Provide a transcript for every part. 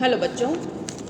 Hello बच्चों,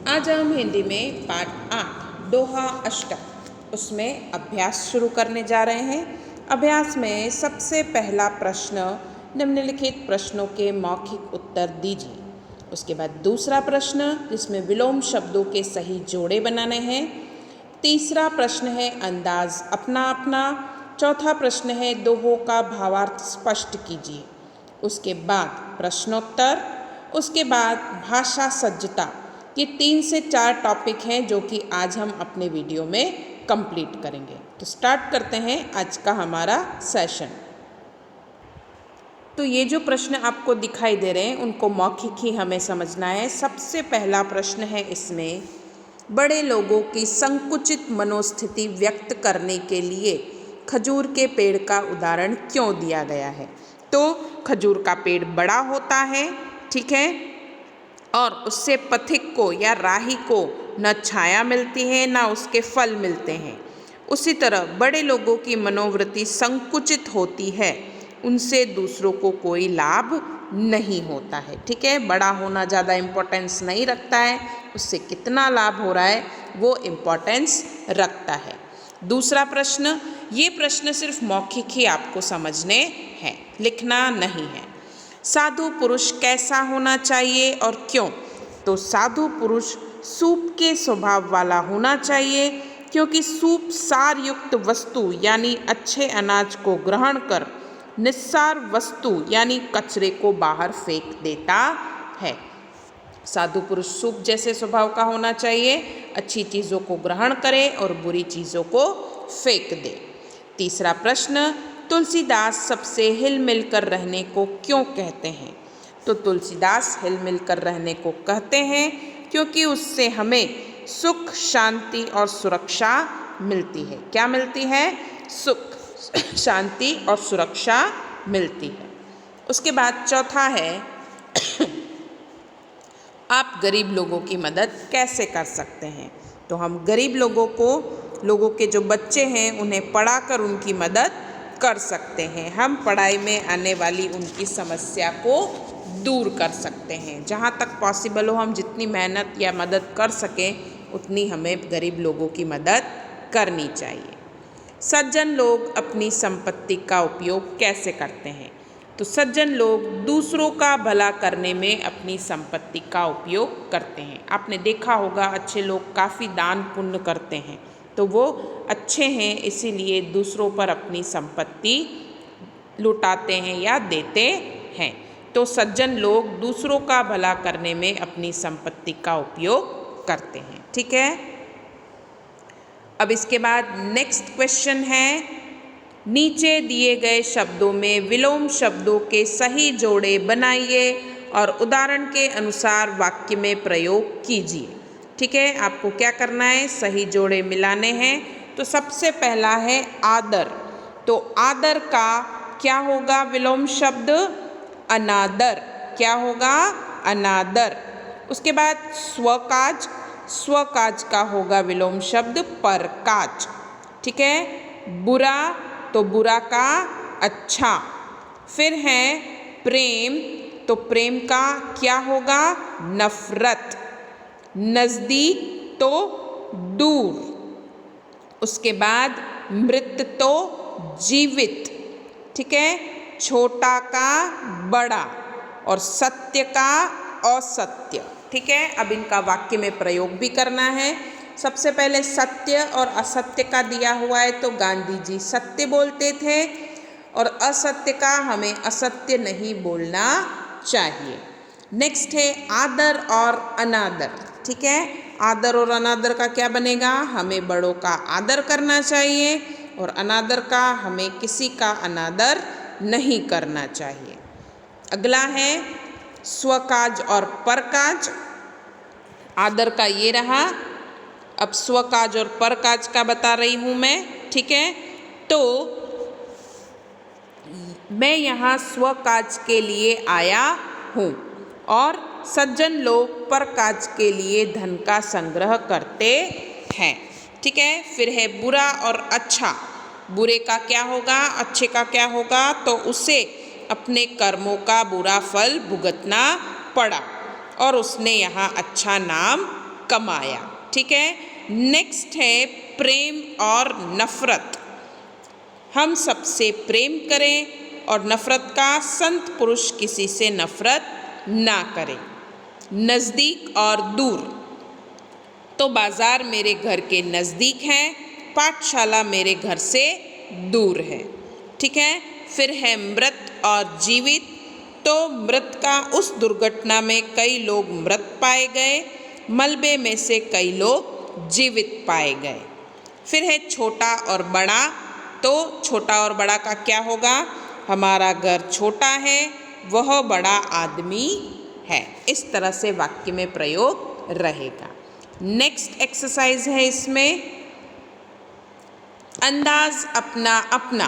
आज हम हिंदी में पाठ 8 दोहा अष्टक उसमें अभ्यास शुरू करने जा रहे हैं। अभ्यास में सबसे पहला प्रश्न निम्नलिखित प्रश्नों के मौखिक उत्तर दीजिए। उसके बाद दूसरा प्रश्न जिसमें विलोम शब्दों के सही जोड़े बनाने हैं। तीसरा प्रश्न है अंदाज अपना अपना। चौथा प्रश्न है दोहों का भावार्थ स्पष्ट कीजिए। उसके बाद प्रश्नोत्तर, उसके बाद भाषा सज्जता। ये 3 से 4 टॉपिक हैं जो कि आज हम अपने वीडियो में कंप्लीट करेंगे। तो स्टार्ट करते हैं आज का हमारा सेशन। तो ये जो प्रश्न आपको दिखाई दे रहे हैं उनको मौखिक ही हमें समझना है। सबसे पहला प्रश्न है इसमें, बड़े लोगों की संकुचित मनोस्थिति व्यक्त करने के लिए खजूर के पेड़ का उदाहरण क्यों दिया गया है। तो खजूर का पेड़ बड़ा होता है, ठीक है, और उससे पथिक को या राही को न छाया मिलती है न उसके फल मिलते हैं। उसी तरह बड़े लोगों की मनोवृत्ति संकुचित होती है, उनसे दूसरों को कोई लाभ नहीं होता है। ठीक है, बड़ा होना ज़्यादा इम्पोर्टेंस नहीं रखता है, उससे कितना लाभ हो रहा है वो इम्पोर्टेंस रखता है। दूसरा प्रश्न, ये प्रश्न सिर्फ मौखिक ही आपको समझने हैं, लिखना नहीं है। साधु पुरुष कैसा होना चाहिए और क्यों। तो साधु पुरुष सूप के स्वभाव वाला होना चाहिए, क्योंकि सूप सार युक्त वस्तु यानी अच्छे अनाज को ग्रहण कर निस्सार वस्तु यानी कचरे को बाहर फेंक देता है। साधु पुरुष सूप जैसे स्वभाव का होना चाहिए, अच्छी चीज़ों को ग्रहण करे और बुरी चीज़ों को फेंक दे। तीसरा प्रश्न, तुलसीदास सबसे हिल मिल कर रहने को क्यों कहते हैं। तो तुलसीदास हिल मिल कर रहने को कहते हैं क्योंकि उससे हमें सुख, शांति और सुरक्षा मिलती है। क्या मिलती है? सुख, शांति और सुरक्षा मिलती है। उसके बाद चौथा है, आप गरीब लोगों की मदद कैसे कर सकते हैं। तो हम गरीब लोगों के जो बच्चे हैं उन्हें पढ़ाकर उनकी मदद कर सकते हैं। हम पढ़ाई में आने वाली उनकी समस्या को दूर कर सकते हैं। जहाँ तक पॉसिबल हो हम जितनी मेहनत या मदद कर सकें उतनी हमें गरीब लोगों की मदद करनी चाहिए। सज्जन लोग अपनी संपत्ति का उपयोग कैसे करते हैं। तो सज्जन लोग दूसरों का भला करने में अपनी संपत्ति का उपयोग करते हैं। आपने देखा होगा अच्छे लोग काफ़ी दान पुण्य करते हैं, तो वो अच्छे हैं, इसीलिए दूसरों पर अपनी संपत्ति लुटाते हैं या देते हैं। तो सज्जन लोग दूसरों का भला करने में अपनी संपत्ति का उपयोग करते हैं। ठीक है, अब इसके बाद नेक्स्ट क्वेश्चन है, नीचे दिए गए शब्दों में विलोम शब्दों के सही जोड़े बनाइए और उदाहरण के अनुसार वाक्य में प्रयोग कीजिए। ठीक है, आपको क्या करना है, सही जोड़े मिलाने हैं। तो सबसे पहला है आदर। तो आदर का क्या होगा विलोम शब्द? अनादर। क्या होगा? अनादर। उसके बाद स्वकाज, स्वकाज का होगा विलोम शब्द परकाज। ठीक है, बुरा, तो बुरा का अच्छा। फिर है प्रेम, तो प्रेम का क्या होगा? नफरत। नज़दीक तो दूर। उसके बाद मृत तो जीवित। ठीक है, छोटा का बड़ा और सत्य का असत्य। ठीक है, अब इनका वाक्य में प्रयोग भी करना है। सबसे पहले सत्य और असत्य का दिया हुआ है, तो गांधी जी सत्य बोलते थे और असत्य का हमें असत्य नहीं बोलना चाहिए। नेक्स्ट है आदर और अनादर। ठीक है, आदर और अनादर का क्या बनेगा? हमें बड़ों का आदर करना चाहिए और अनादर का हमें किसी का अनादर नहीं करना चाहिए। अगला है स्वकाज और परकाज। आदर का ये रहा, अब स्वकाज और परकाज का बता रही हूँ मैं। ठीक है, तो मैं यहाँ स्वकाज के लिए आया हूँ और सज्जन लोग परकाज के लिए धन का संग्रह करते हैं। ठीक है, फिर है बुरा और अच्छा। बुरे का क्या होगा? अच्छे का क्या होगा? तो उसे अपने कर्मों का बुरा फल भुगतना पड़ा। और उसने यहाँ अच्छा नाम कमाया। ठीक है। नेक्स्ट है प्रेम और नफरत। हम सबसे प्रेम करें और नफरत का संत पुरुष किसी से नफरत ना करें। नज़दीक और दूर। तो बाज़ार मेरे घर के नज़दीक है, पाठशाला मेरे घर से दूर है। ठीक है। फिर है मृत और जीवित। तो मृत का उस दुर्घटना में कई लोग मृत पाए गए, मलबे में से कई लोग जीवित पाए गए। फिर है छोटा और बड़ा। तो छोटा और बड़ा का क्या होगा? हमारा घर छोटा है, वह बड़ा आदमी है। इस तरह से वाक्य में प्रयोग रहेगा। नेक्स्ट एक्सरसाइज है इसमें अंदाज अपना अपना।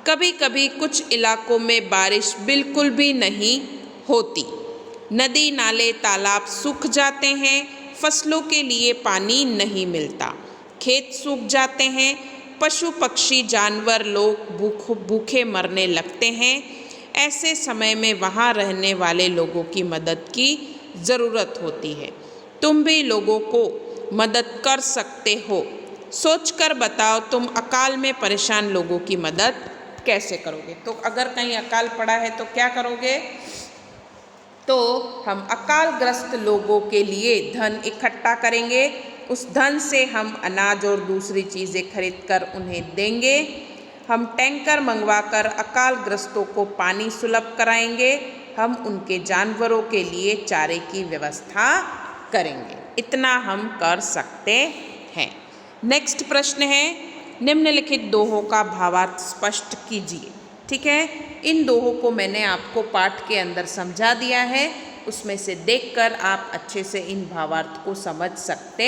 कभी कभी कुछ इलाकों में बारिश बिल्कुल भी नहीं होती, नदी नाले तालाब सूख जाते हैं, फसलों के लिए पानी नहीं मिलता, खेत सूख जाते हैं, पशु पक्षी जानवर लोग भूखे मरने लगते हैं। ऐसे समय में वहाँ रहने वाले लोगों की मदद की ज़रूरत होती है। तुम भी लोगों को मदद कर सकते हो। सोचकर बताओ तुम अकाल में परेशान लोगों की मदद कैसे करोगे। तो अगर कहीं अकाल पड़ा है तो क्या करोगे? तो हम अकालग्रस्त लोगों के लिए धन इकट्ठा करेंगे। उस धन से हम अनाज और दूसरी चीज़ें खरीदकर उन्हें देंगे। हम टैंकर मंगवाकर अकालग्रस्तों को पानी सुलभ कराएंगे। हम उनके जानवरों के लिए चारे की व्यवस्था करेंगे। इतना हम कर सकते हैं। नेक्स्ट प्रश्न है निम्नलिखित दोहों का भावार्थ स्पष्ट कीजिए। ठीक है। इन दोहों को मैंने आपको पाठ के अंदर समझा दिया है, उसमें से देखकर आप अच्छे से इन भावार्थ को समझ सकते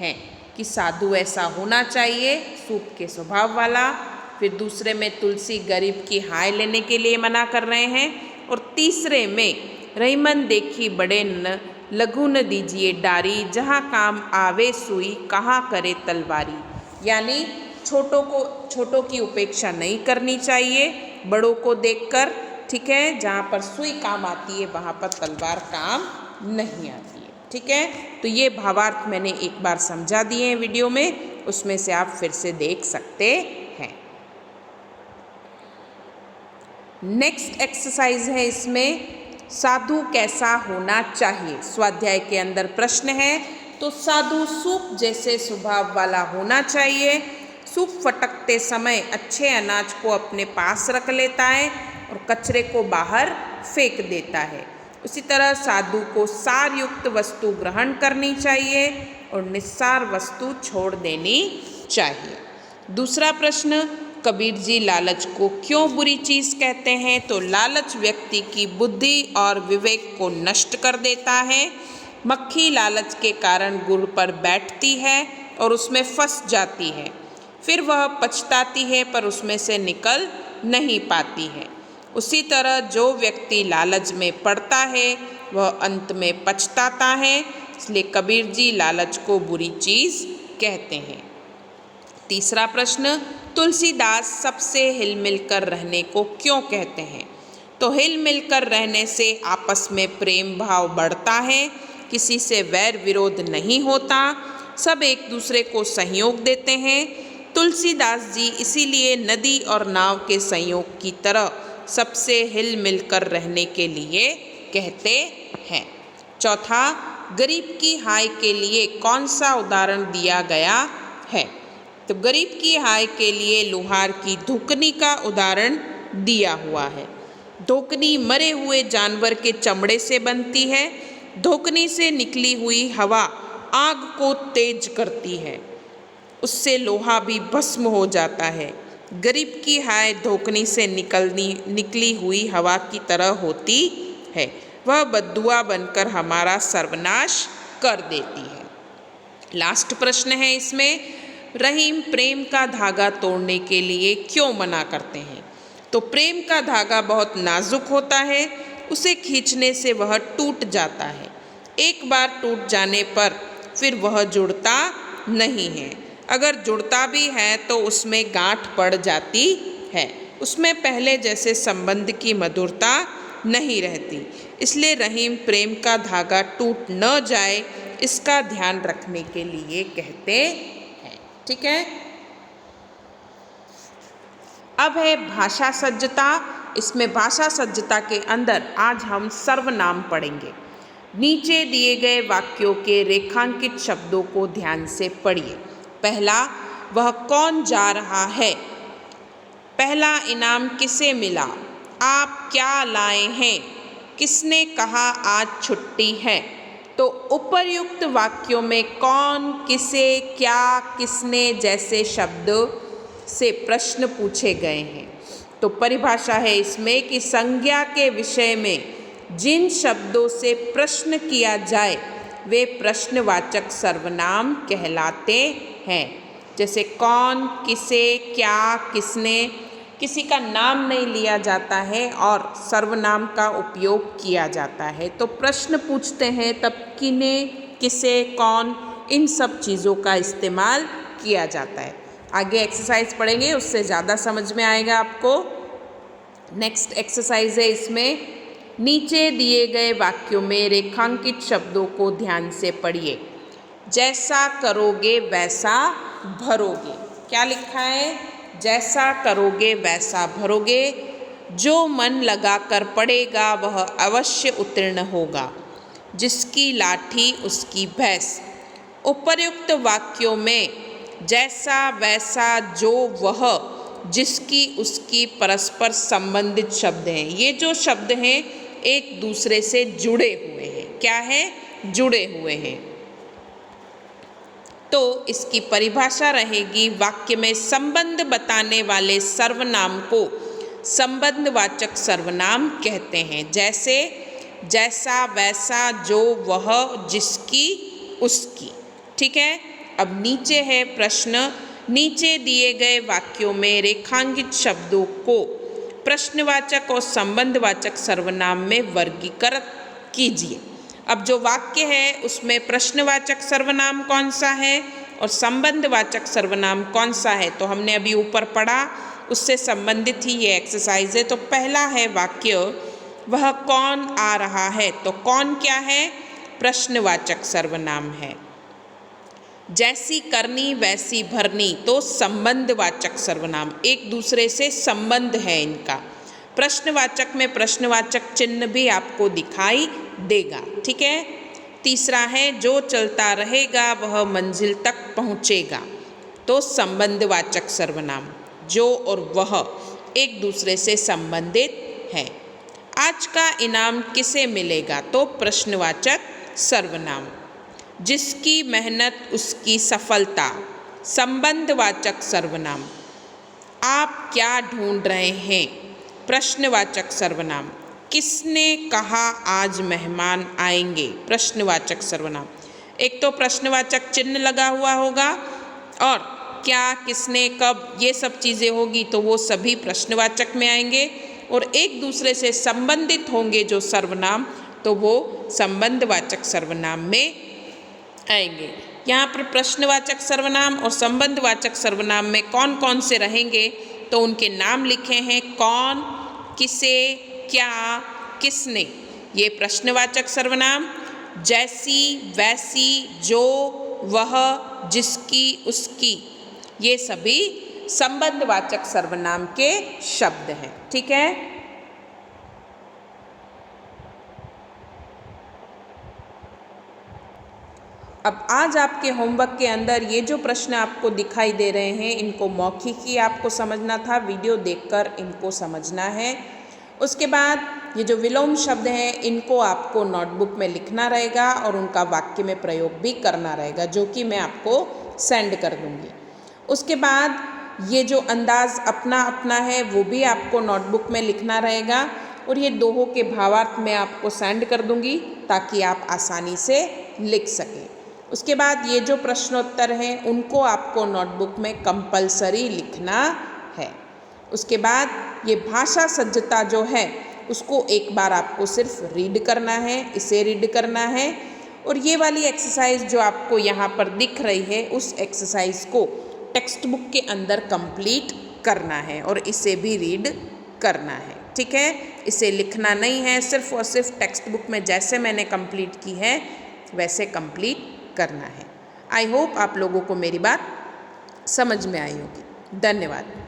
हैं कि साधु ऐसा होना चाहिए, सूप के स्वभाव वाला। फिर दूसरे में तुलसी गरीब की हाय लेने के लिए मना कर रहे हैं, और तीसरे में रहीमन देखी बड़े न लघु न दीजिए डारी, जहाँ काम आवे सुई कहाँ करे तलवारी। यानी छोटों की उपेक्षा नहीं करनी चाहिए, बड़ों को देखकर। ठीक है। जहाँ पर सुई काम आती है वहाँ पर तलवार काम नहीं आती है। ठीक है। तो ये भावार्थ मैंने एक बार समझा दिए हैं वीडियो में, उसमें से आप फिर से देख सकते हैं। नेक्स्ट एक्सरसाइज है इसमें साधु कैसा होना चाहिए। स्वाध्याय के अंदर प्रश्न है। तो साधु सूप जैसे स्वभाव वाला होना चाहिए। सूप फटकते समय अच्छे अनाज को अपने पास रख लेता है और कचरे को बाहर फेंक देता है। उसी तरह साधु को सार युक्त वस्तु ग्रहण करनी चाहिए और निस्सार वस्तु छोड़ देनी चाहिए। दूसरा प्रश्न कबीर जी लालच को क्यों बुरी चीज़ कहते हैं? तो लालच व्यक्ति की बुद्धि और विवेक को नष्ट कर देता है। मक्खी लालच के कारण गुड़ पर बैठती है और उसमें फंस जाती है, फिर वह पछताती है पर उसमें से निकल नहीं पाती है। उसी तरह जो व्यक्ति लालच में पड़ता है वह अंत में पछताता है। इसलिए कबीर जी लालच को बुरी चीज़ कहते हैं। तीसरा प्रश्न तुलसीदास सबसे हिल मिलकर रहने को क्यों कहते हैं? तो हिल मिलकर रहने से आपस में प्रेम भाव बढ़ता है, किसी से वैर विरोध नहीं होता, सब एक दूसरे को सहयोग देते हैं। तुलसीदास जी इसीलिए नदी और नाव के संयोग की तरह सबसे हिल मिलकर रहने के लिए कहते हैं। चौथा गरीब की हाय के लिए कौन सा उदाहरण दिया गया है? तो गरीब की हाय के लिए लोहार की धुकनी का उदाहरण दिया हुआ है। धुकनी मरे हुए जानवर के चमड़े से बनती है। धुकनी से निकली हुई हवा आग को तेज करती है, उससे लोहा भी भस्म हो जाता है। गरीब की हाय धोकनी से निकली हुई हवा की तरह होती है, वह बद्दुआ बनकर हमारा सर्वनाश कर देती है। लास्ट प्रश्न है इसमें रहीम प्रेम का धागा तोड़ने के लिए क्यों मना करते हैं? तो प्रेम का धागा बहुत नाजुक होता है, उसे खींचने से वह टूट जाता है। एक बार टूट जाने पर फिर वह जुड़ता नहीं है। अगर जुड़ता भी है तो उसमें गांठ पड़ जाती है, उसमें पहले जैसे संबंध की मधुरता नहीं रहती, इसलिए रहीम प्रेम का धागा टूट न जाए इसका ध्यान रखने के लिए कहते हैं। ठीक है। अब है भाषा सज्जता। इसमें भाषा सज्जता के अंदर आज हम सर्वनाम पढ़ेंगे। नीचे दिए गए वाक्यों के रेखांकित शब्दों को ध्यान से पढ़िए। पहला, वह कौन जा रहा है। पहला इनाम किसे मिला। आप क्या लाए हैं। किसने कहा आज छुट्टी है। तो उपर्युक्त वाक्यों में कौन, किसे, क्या, किसने जैसे शब्द से प्रश्न पूछे गए हैं। तो परिभाषा है इसमें कि संज्ञा के विषय में जिन शब्दों से प्रश्न किया जाए वे प्रश्नवाचक सर्वनाम कहलाते हैं। जैसे कौन, किसे, क्या, किसने। किसी का नाम नहीं लिया जाता है और सर्वनाम का उपयोग किया जाता है। तो प्रश्न पूछते हैं तब किने, किसे, कौन, इन सब चीज़ों का इस्तेमाल किया जाता है। आगे एक्सरसाइज पढ़ेंगे, उससे ज़्यादा समझ में आएगा आपको। नेक्स्ट एक्सरसाइज है इसमें नीचे दिए गए वाक्यों में रेखांकित शब्दों को ध्यान से पढ़िए। जैसा करोगे वैसा भरोगे। क्या लिखा है। जैसा करोगे वैसा भरोगे। जो मन लगा कर पढ़ेगा वह अवश्य उत्तीर्ण होगा। जिसकी लाठी उसकी भैंस। उपर्युक्त वाक्यों में जैसा, वैसा, जो, वह, जिसकी, उसकी परस्पर संबंधित शब्द हैं। ये जो शब्द हैं एक दूसरे से जुड़े हुए हैं। क्या है। जुड़े हुए हैं। तो इसकी परिभाषा रहेगी वाक्य में संबंध बताने वाले सर्वनाम को संबंधवाचक सर्वनाम कहते हैं। जैसे जैसा, वैसा, जो, वह, जिसकी, उसकी। ठीक है। अब नीचे है प्रश्न। नीचे दिए गए वाक्यों में रेखांकित शब्दों को प्रश्नवाचक और संबंधवाचक सर्वनाम में वर्गीकृत कीजिए। अब जो वाक्य है उसमें प्रश्नवाचक सर्वनाम कौन सा है और संबंधवाचक सर्वनाम कौन सा है, तो हमने अभी ऊपर पढ़ा, उससे संबंधित ही ये एक्सरसाइज है। तो पहला है वाक्य वह कौन आ रहा है। तो कौन क्या है। प्रश्नवाचक सर्वनाम है। जैसी करनी वैसी भरनी तो संबंधवाचक सर्वनाम, एक दूसरे से संबंध है इनका। प्रश्नवाचक में प्रश्नवाचक चिन्ह भी आपको दिखाई देगा। ठीक है। तीसरा है जो चलता रहेगा वह मंजिल तक पहुँचेगा। तो संबंधवाचक सर्वनाम, जो और वह एक दूसरे से संबंधित है। आज का इनाम किसे मिलेगा। तो प्रश्नवाचक सर्वनाम। जिसकी मेहनत उसकी सफलता, संबंधवाचक सर्वनाम। आप क्या ढूंढ रहे हैं। प्रश्नवाचक सर्वनाम। किसने कहा आज मेहमान आएंगे। प्रश्नवाचक सर्वनाम। एक तो प्रश्नवाचक चिन्ह लगा हुआ होगा और क्या, किसने, कब, ये सब चीज़ें होगी तो वो सभी प्रश्नवाचक में आएंगे और एक दूसरे से संबंधित होंगे जो सर्वनाम तो वो संबंधवाचक सर्वनाम में आएंगे। यहाँ पर प्रश्नवाचक सर्वनाम और संबंधवाचक सर्वनाम में कौन कौन से रहेंगे तो उनके नाम लिखे हैं। कौन, किसे, क्या, किसने, ये प्रश्नवाचक सर्वनाम। जैसी, वैसी, जो, वह, जिसकी, उसकी, ये सभी संबंधवाचक सर्वनाम के शब्द हैं। ठीक है। अब आज आपके होमवर्क के अंदर ये जो प्रश्न आपको दिखाई दे रहे हैं इनको मौखिक ही आपको समझना था, वीडियो देखकर इनको समझना है। उसके बाद ये जो विलोम शब्द हैं इनको आपको नोटबुक में लिखना रहेगा और उनका वाक्य में प्रयोग भी करना रहेगा, जो कि मैं आपको सेंड कर दूँगी। उसके बाद ये जो अंदाज़ अपना अपना है वो भी आपको नोटबुक में लिखना रहेगा और ये दोहों के भावार्थ मैं आपको सेंड कर दूँगी ताकि आप आसानी से लिख सकें। उसके बाद ये जो प्रश्नोत्तर हैं उनको आपको नोटबुक में कंपलसरी लिखना है। उसके बाद ये भाषा सज्जता जो है उसको एक बार आपको सिर्फ रीड करना है, इसे रीड करना है और ये वाली एक्सरसाइज जो आपको यहाँ पर दिख रही है उस एक्सरसाइज को टेक्स्ट बुक के अंदर कंप्लीट करना है और इसे भी रीड करना है। ठीक है। इसे लिखना नहीं है, सिर्फ और सिर्फ टेक्स्ट बुक में जैसे मैंने कंप्लीट की है वैसे कंप्लीट करना है। आई होप आप लोगों को मेरी बात समझ में आई होगी। धन्यवाद।